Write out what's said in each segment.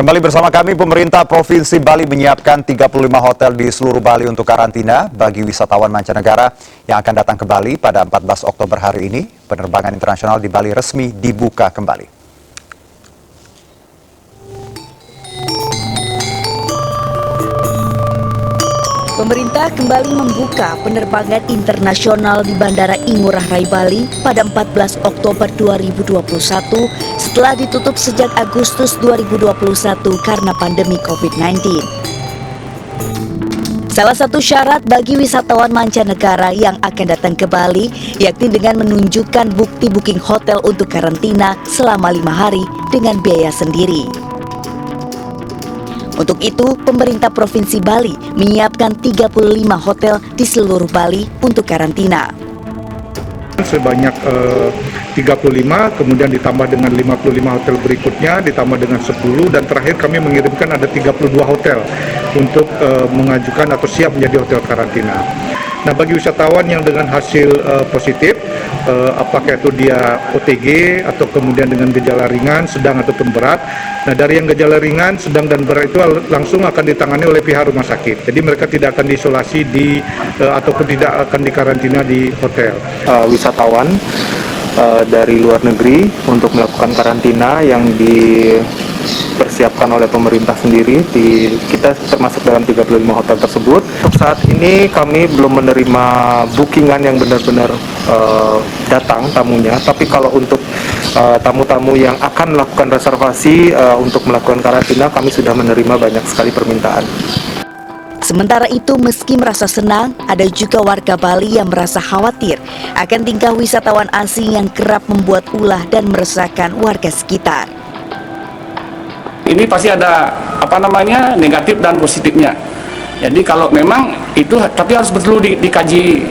Kembali bersama kami, pemerintah Provinsi Bali menyiapkan 35 hotel di seluruh Bali untuk karantina bagi wisatawan mancanegara yang akan datang ke Bali pada 14 Oktober hari ini. Penerbangan internasional di Bali resmi dibuka kembali. Pemerintah kembali membuka penerbangan internasional di Bandara I Ngurah Rai Bali pada 14 Oktober 2021 setelah ditutup sejak Agustus 2021 karena pandemi COVID-19. Salah satu syarat bagi wisatawan mancanegara yang akan datang ke Bali yakni dengan menunjukkan bukti booking hotel untuk karantina selama 5 hari dengan biaya sendiri. Untuk itu, pemerintah Provinsi Bali menyiapkan 35 hotel di seluruh Bali untuk karantina. Sebanyak 35, kemudian ditambah dengan 55 hotel berikutnya, ditambah dengan 10, dan terakhir kami mengirimkan ada 32 hotel untuk mengajukan atau siap menjadi hotel karantina. Nah, bagi wisatawan yang dengan hasil positif, apakah itu dia OTG atau kemudian dengan gejala ringan, sedang ataupun berat. Nah, dari yang gejala ringan, sedang dan berat itu langsung akan ditangani oleh pihak rumah sakit. Jadi mereka tidak akan diisolasi ataupun tidak akan dikarantina di hotel. Wisatawan dari luar negeri untuk melakukan karantina yang dipersiapkan oleh pemerintah sendiri, kita termasuk dalam 35 hotel tersebut. Untuk saat ini kami belum menerima bookingan yang benar-benar datang tamunya, tapi kalau untuk tamu-tamu yang akan melakukan reservasi untuk melakukan karantina, kami sudah menerima banyak sekali permintaan. Sementara itu, meski merasa senang, ada juga warga Bali yang merasa khawatir akan tingkah wisatawan asing yang kerap membuat ulah dan meresahkan warga sekitar. Ini pasti ada negatif dan positifnya. Jadi kalau memang itu, tapi harus betul dikaji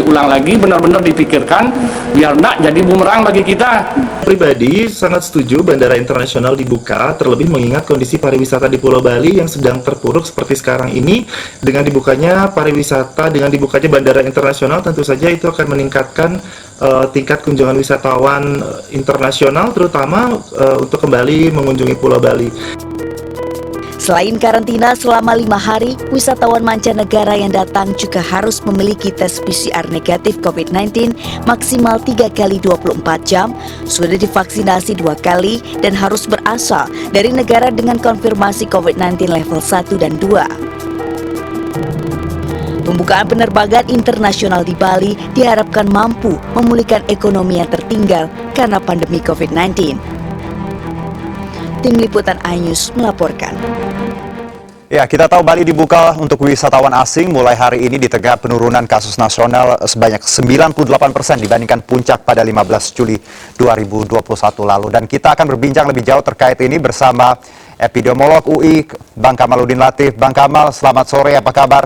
ulang lagi, benar-benar dipikirkan biar enggak jadi bumerang bagi kita. Pribadi sangat setuju bandara internasional dibuka, terlebih mengingat kondisi pariwisata di Pulau Bali yang sedang terpuruk seperti sekarang ini. Dengan dibukanya pariwisata, dengan dibukanya bandara internasional, tentu saja itu akan meningkatkan tingkat kunjungan wisatawan internasional, terutama untuk kembali mengunjungi Pulau Bali. Selain karantina selama 5 hari, wisatawan mancanegara yang datang juga harus memiliki tes PCR negatif COVID-19 maksimal 3 kali 24 jam, sudah divaksinasi 2 kali, dan harus berasal dari negara dengan konfirmasi COVID-19 level 1 dan 2. Pembukaan penerbangan internasional di Bali diharapkan mampu memulihkan ekonomi yang tertinggal karena pandemi COVID-19. Tim Liputan iNews melaporkan. Ya, kita tahu Bali dibuka untuk wisatawan asing mulai hari ini di tengah penurunan kasus nasional sebanyak 98% dibandingkan puncak pada 15 Juli 2021 lalu. Dan kita akan berbincang lebih jauh terkait ini bersama epidemiolog UI, Bang Kamaludin Latif. Bang Kamal, selamat sore, apa kabar?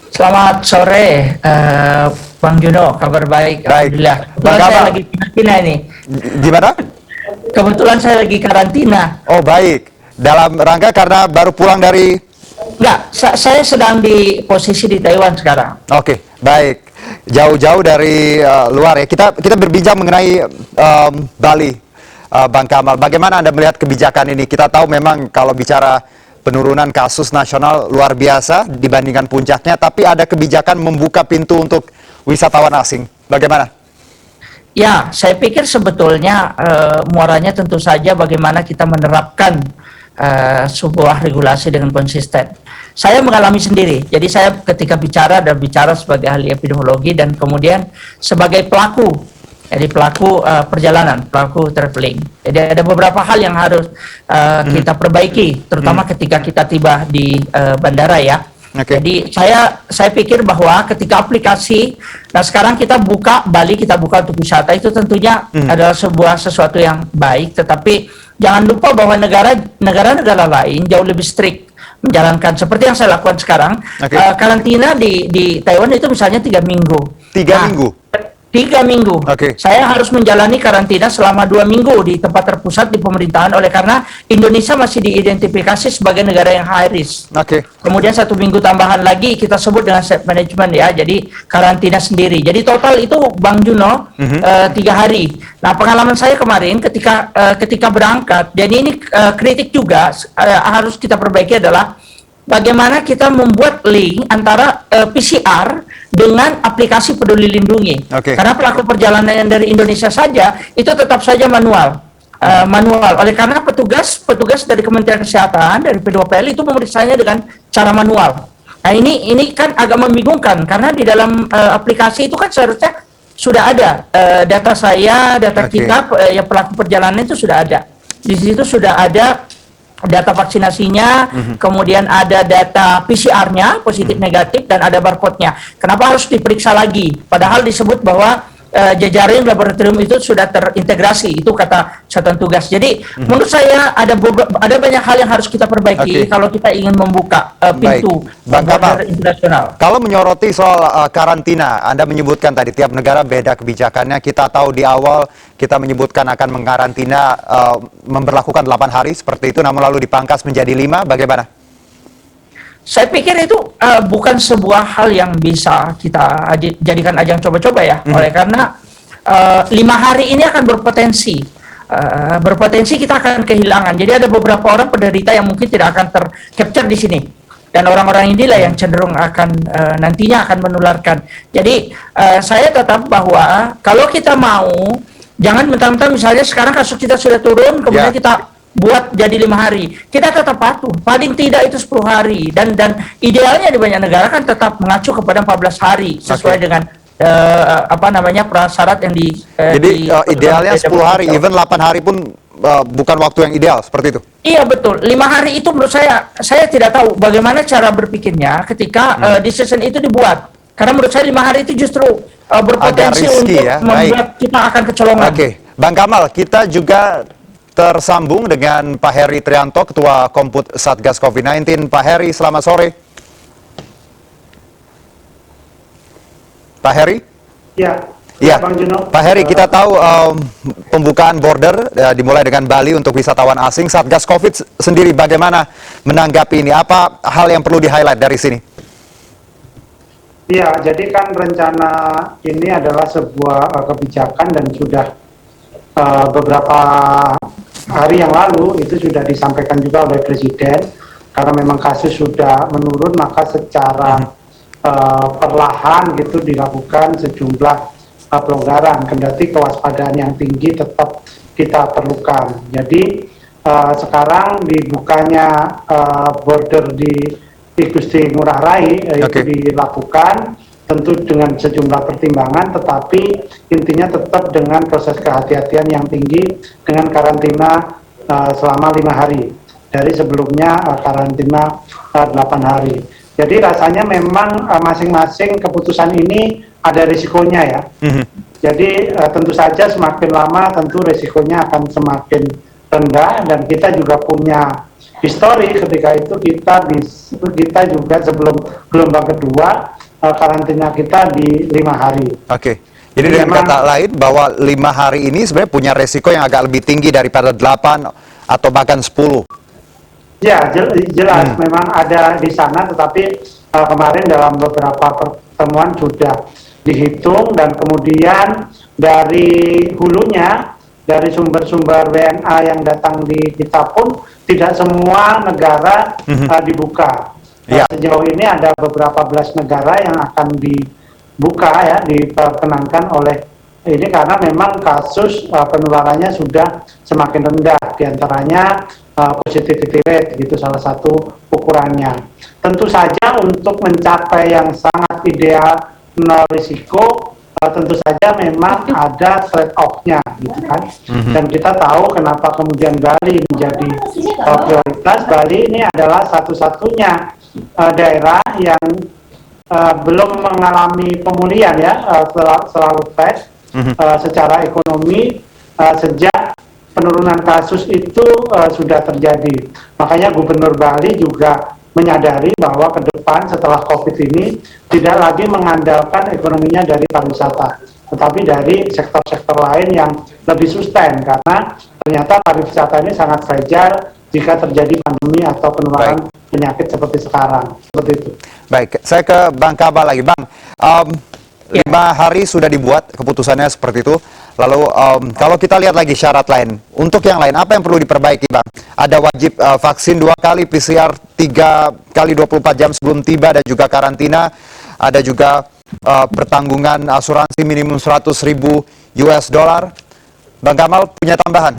Selamat sore, Bang Juno, kabar baik. Alhamdulillah. Bang Kamal, saya lagi karantina ini. Gimana? Kebetulan saya lagi karantina. Oh, baik. Dalam rangka karena baru pulang dari... Enggak, saya sedang di posisi di Taiwan sekarang. Oke, baik. Jauh-jauh dari luar ya. Kita berbincang mengenai Bali, Bang Kamal. Bagaimana Anda melihat kebijakan ini? Kita tahu memang kalau bicara penurunan kasus nasional luar biasa dibandingkan puncaknya, tapi ada kebijakan membuka pintu untuk wisatawan asing. Bagaimana? Ya, saya pikir sebetulnya muaranya tentu saja bagaimana kita menerapkan sebuah regulasi dengan konsisten. Saya mengalami sendiri, jadi saya ketika bicara sebagai ahli epidemiologi dan kemudian sebagai pelaku, jadi pelaku perjalanan, pelaku traveling. Jadi ada beberapa hal yang harus kita perbaiki, terutama ketika kita tiba di bandara ya. Okay. Jadi saya pikir bahwa ketika aplikasi, nah sekarang kita buka Bali, kita buka untuk wisata, itu tentunya adalah sesuatu yang baik, tetapi jangan lupa bahwa negara-negara lain jauh lebih strict menjalankan seperti yang saya lakukan sekarang. Okay. Karantina di Taiwan itu misalnya 3 minggu. 3 minggu? 3 minggu. Oke. Saya harus menjalani karantina selama 2 minggu di tempat terpusat di pemerintahan oleh karena Indonesia masih diidentifikasi sebagai negara yang high risk. Oke. Kemudian 1 minggu tambahan lagi kita sebut dengan self management ya, jadi karantina sendiri. Jadi total itu Bang Juno 3 hari. Nah pengalaman saya kemarin ketika berangkat, jadi ini kritik juga harus kita perbaiki adalah bagaimana kita membuat link antara PCR dengan aplikasi Peduli Lindungi. Oke. Karena pelaku perjalanan yang dari Indonesia saja itu tetap saja manual. Oleh karena petugas dari Kementerian Kesehatan dari P2PL itu memeriksanya dengan cara manual. Nah ini kan agak membingungkan karena di dalam aplikasi itu kan seharusnya sudah ada data saya, data Oke. kita yang pelaku perjalanan itu sudah ada. Di situ sudah ada data vaksinasinya, kemudian ada data PCR-nya positif negatif dan ada barcode-nya. Kenapa harus diperiksa lagi? Padahal disebut bahwa jejaring laboratorium itu sudah terintegrasi, itu kata satuan tugas. Jadi menurut saya ada banyak hal yang harus kita perbaiki Oke. kalau kita ingin membuka pintu Bang Kamal. border internasional. Kalau menyoroti soal karantina, Anda menyebutkan tadi tiap negara beda kebijakannya. Kita tahu di awal kita menyebutkan akan mengkarantina memberlakukan 8 hari seperti itu, namun lalu dipangkas menjadi 5. Bagaimana? Saya pikir itu bukan sebuah hal yang bisa kita jadikan ajang coba-coba ya, oleh karena 5 hari ini akan berpotensi kita akan kehilangan. Jadi ada beberapa orang penderita yang mungkin tidak akan tercapture di sini, dan orang-orang inilah yang cenderung akan nantinya akan menularkan. Jadi saya tetap bahwa kalau kita mau, jangan mentang-mentang misalnya sekarang kasus kita sudah turun, kemudian kita buat jadi 5 hari, kita tetap patuh. Paling tidak itu 10 hari dan idealnya di banyak negara kan tetap mengacu kepada 14 hari sesuai dengan prasyarat yang Jadi idealnya 10 hari, even 8 hari pun bukan waktu yang ideal seperti itu. Iya betul. 5 hari itu menurut saya tidak tahu bagaimana cara berpikirnya ketika decision itu dibuat. Karena menurut saya 5 hari itu justru berpotensi Agak risky untuk ya. membuat kita akan kecolongan. Oke, Bang Kamal, kita juga tersambung dengan Pak Heri Trianto, Ketua Komput Satgas COVID-19. Pak Heri, selamat sore. Pak Heri? Ya, Ya, Bang Juno. Pak Heri, kita tahu pembukaan border dimulai dengan Bali untuk wisatawan asing. Satgas COVID sendiri bagaimana menanggapi ini? Apa hal yang perlu di-highlight dari sini? Ya, jadi kan rencana ini adalah sebuah kebijakan dan sudah beberapa hari yang lalu itu sudah disampaikan juga oleh Presiden, karena memang kasus sudah menurun, maka secara perlahan gitu dilakukan sejumlah pelonggaran, kendati kewaspadaan yang tinggi tetap kita perlukan. Jadi sekarang dibukanya border di Gusti Ngurah Rai itu dilakukan tentu dengan sejumlah pertimbangan, tetapi intinya tetap dengan proses kehati-hatian yang tinggi dengan karantina selama 5 hari dari sebelumnya karantina 8 hari. Jadi rasanya memang masing-masing keputusan ini ada risikonya ya. Jadi tentu saja semakin lama tentu risikonya akan semakin rendah, dan kita juga punya histori ketika itu kita juga sebelum gelombang kedua karantina kita di 5 hari. Oke. Jadi dengan kata lain bahwa 5 hari ini sebenarnya punya resiko yang agak lebih tinggi daripada 8 atau bahkan 10. Ya, jelas memang ada di sana, tetapi kemarin dalam beberapa pertemuan sudah dihitung, dan kemudian dari hulunya, dari sumber-sumber WNA yang datang di kita pun tidak semua negara dibuka. Sejauh ini ada beberapa belas negara yang akan dibuka ya, diperkenankan oleh ini karena memang kasus penularannya sudah semakin rendah, diantaranya positivity rate gitu salah satu ukurannya. Tentu saja untuk mencapai yang sangat ideal nol risiko, tentu saja memang ada trade off-nya gitu kan. Dan kita tahu kenapa kemudian Bali menjadi prioritas. Bali ini adalah satu-satunya daerah yang belum mengalami pemulihan ya, selalu fast secara ekonomi sejak penurunan kasus itu sudah terjadi. Makanya Gubernur Bali juga menyadari bahwa ke depan setelah COVID ini tidak lagi mengandalkan ekonominya dari pariwisata, tetapi dari sektor-sektor lain yang lebih sustain, karena ternyata pariwisata ini sangat fragile jika terjadi pandemi atau penularan penyakit seperti sekarang. Seperti itu. Baik, saya ke Bang Kaba lagi. Bang, 5 hari sudah dibuat keputusannya seperti itu. Lalu kalau kita lihat lagi syarat lain, untuk yang lain apa yang perlu diperbaiki, Bang? Ada wajib vaksin 2 kali, PCR 3 kali 24 jam sebelum tiba, dan juga karantina. Ada juga pertanggungan asuransi minimum 100.000 US dollar. Bang Kamal punya tambahan?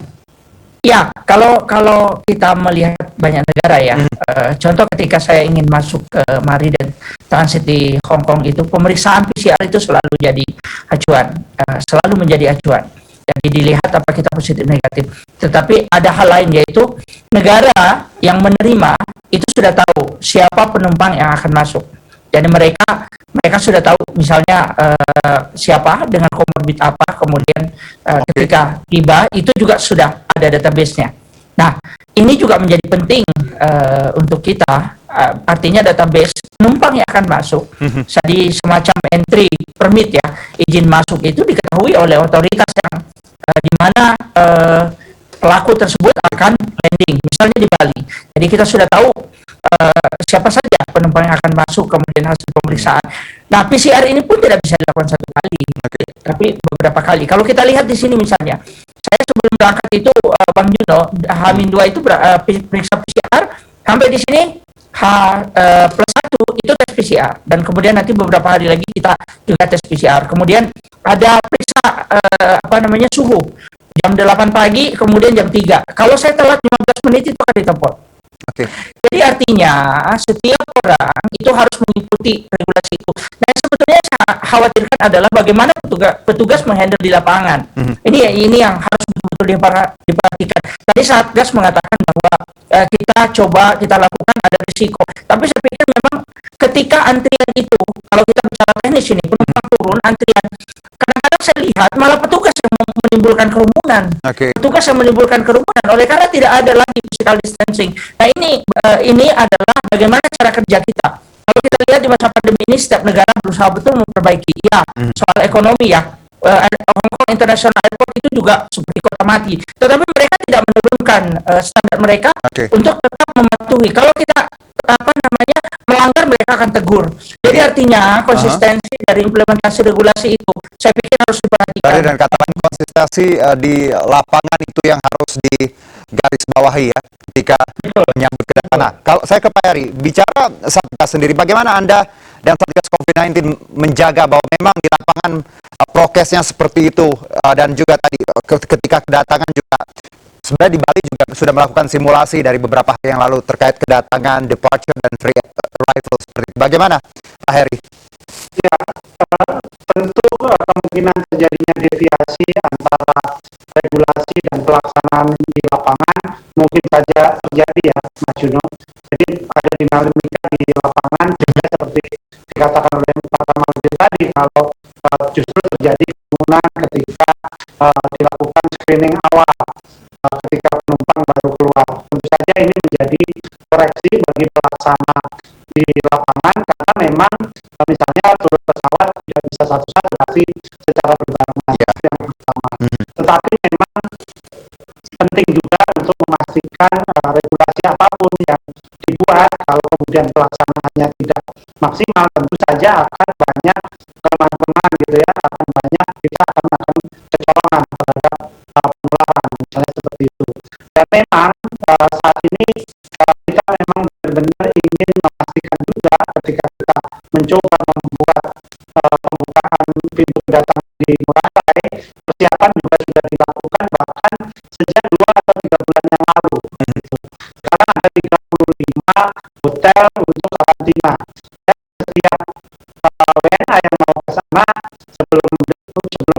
Ya, kalau kita melihat banyak negara ya, contoh ketika saya ingin masuk ke Mari dan transit di Hong Kong itu, pemeriksaan PCR itu selalu jadi acuan, selalu menjadi acuan. Jadi dilihat apa kita positif negatif. Tetapi ada hal lain, yaitu negara yang menerima itu sudah tahu siapa penumpang yang akan masuk. Jadi mereka sudah tahu misalnya siapa dengan komorbid apa, kemudian ketika tiba itu juga sudah ada database-nya. Nah, ini juga menjadi penting untuk kita, artinya database penumpang yang akan masuk. Jadi semacam entry permit ya, izin masuk itu diketahui oleh otoritas yang di mana pelaku tersebut akan landing, misalnya di Bali. Jadi kita sudah tahu siapa saja penumpang yang akan masuk, kemudian hasil pemeriksaan. Nah, PCR ini pun tidak bisa dilakukan 1 kali, tapi beberapa kali. Kalau kita lihat di sini misalnya, saya sebelum berangkat itu Bang Juno, H-2 itu periksa PCR, sampai di sini H+1 itu tes PCR, dan kemudian nanti beberapa hari lagi kita juga tes PCR. Kemudian ada periksa suhu jam 8 pagi, kemudian jam 3. Kalau saya telat 15 menit itu akan ditempel. Jadi artinya setiap orang itu harus mengikuti regulasi itu. Nah, yang sebetulnya saya khawatirkan adalah bagaimana petugas menghandle di lapangan. Ini yang harus betul-betul diperhatikan. Tadi Satgas mengatakan bahwa kita lakukan ada risiko. Tapi saya pikir memang ketika antrian itu, kalau kita bicara teknis ini, penumpang turun antrian, kadang-kadang saya lihat malah petugas yang menimbulkan kerumunan. Petugas yang menimbulkan kerumunan oleh karena tidak ada lagi physical distancing. Nah, ini adalah bagaimana cara kerja kita. Kalau kita lihat di masa pandemi ini, setiap negara berusaha betul memperbaiki. Ya, soal ekonomi ya, Hong Kong International Airport itu juga seperti kota mati. Tetapi mereka tidak menurunkan standar mereka untuk tetap mematuhi. Kalau kita melanggar, mereka akan tegur. Jadi artinya konsistensi dari implementasi regulasi itu saya pikir harus diperhatikan. Dan katakan konsistensi di lapangan itu yang harus digarisbawahi ya ketika menyambut kedatangan. Nah, kalau saya ke Pak Heri, bicara Satgas sendiri, bagaimana Anda dan Satgas COVID-19 menjaga bahwa memang di lapangan prokesnya seperti itu, dan juga tadi ketika kedatangan juga sebenarnya di Bali juga sudah melakukan simulasi dari beberapa hari yang lalu terkait kedatangan, departure, dan free arrival seperti itu. Bagaimana Pak Heri? Ya, tentu kemungkinan terjadinya deviasi antara regulasi dan pelaksanaan di lapangan mungkin saja terjadi ya, Mas Juno. Jadi ada dinamika di lapangan, juga seperti dikatakan oleh Pak Kamal tadi, kalau justru terjadi kerumunan ketika dilakukan screening awal, ketika penumpang baru keluar. Tentu saja ini menjadi koreksi bagi pelaksana di lapangan, karena memang misalnya turun pesawat tidak bisa satu-satu, tapi secara berbarengan. Itu yang pertama. Tetapi memang penting juga untuk memastikan regulasi apapun yang dibuat, kalau kemudian pelaksanaannya tidak maksimal, tentu saja akan banyak kelemahan-kelemahan gitu ya, kita akan kecolongan terhadap penularan, misalnya seperti itu. Dan memang saat ini kita memang benar-benar ingin memastikan juga ketika kita mencoba membuat pembukaan pintu kedatangan di Boracay, persiapan juga sudah dilakukan bahkan sejak 2 atau 3 bulan yang lalu. Sekarang ada 35 hotel untuk karantina. Dan setiap WNA yang mau ke sana sebelum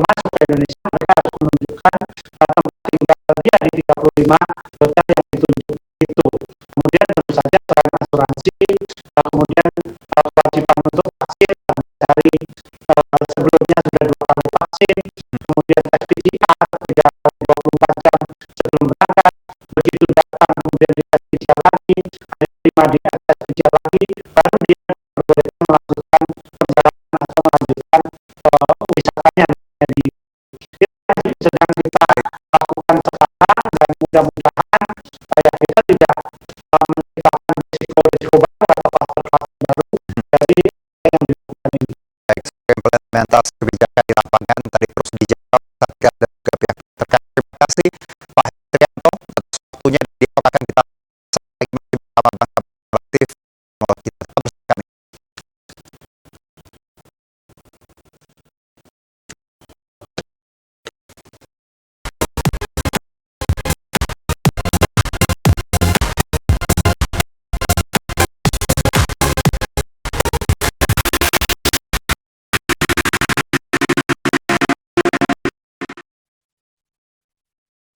masuk ke Indonesia, mereka harus menunjukkan tempat tinggal dia di 35 hotel yang ditunjuk itu. Kemudian tentu saja selain asuransi, kemudian kewajiban untuk vaksin dari sebelumnya sudah 2 kali vaksin, kemudian tes PCR 3 kali 24 jam sebelum berangkat, begitu datang kemudian di tes PCR lagi, ada 5 di tes PCR lagi, baru dia boleh melakukan perjalanan atau melanjutkan wisatanya. mudah-mudahan kita tidak menciptakan risiko-risiko baru atau kluster-kluster baru dari yang dilakukan ini. Baik, implementasi kebijakan di lapangan tadi terus dijawab Satgas dan juga pihak terkait. Terima kasih Pak Hendrianto atas waktunya. Akan kita